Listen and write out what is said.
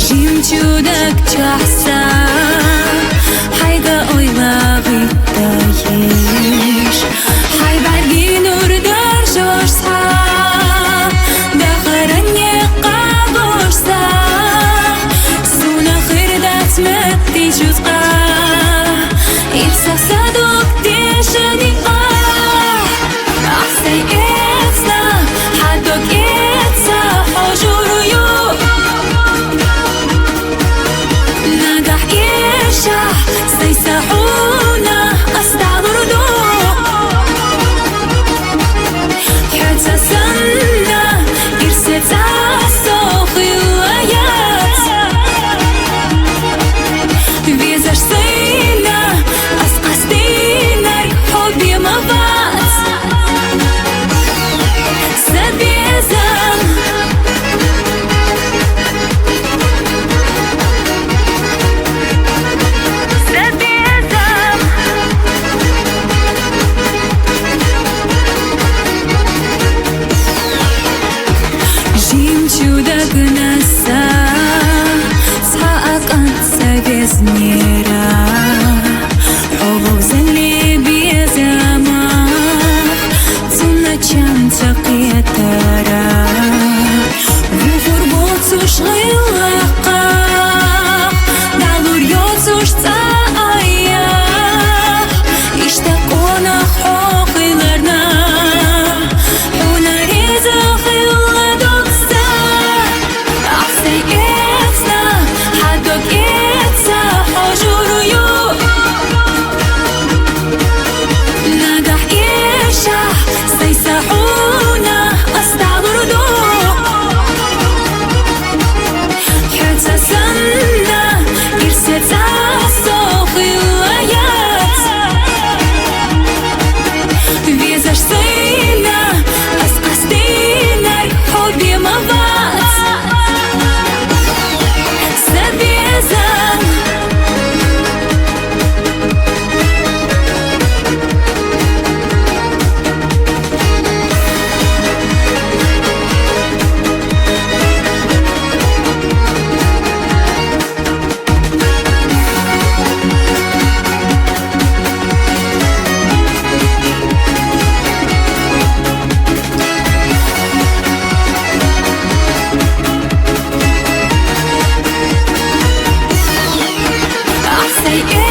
Жемчугдак чахса хайга ойлагый таеш хай барги нурдар жорса дахаране қағорса суна хырдат мәтті жүзға ипса садок тешені ахсай этсна хадок этса хожурую سيسحونا أستعبردوا حتى سنة إرسلت عالصوخي وآيات بيزاش سينا أسقستينا حبي مبات سبيزان Жемчугдак наса саакан савезнера Овов зали безамах цуначан цакетара Вуфурбол цушлылака далур йоцуш цаая Иштакона хокиларна Унареза سيسحونا أستعبردوا حتى سنة إرسلت عالصوخي وآيات بيزاش سينا أسقستينا حبي مبات سبيزان say it.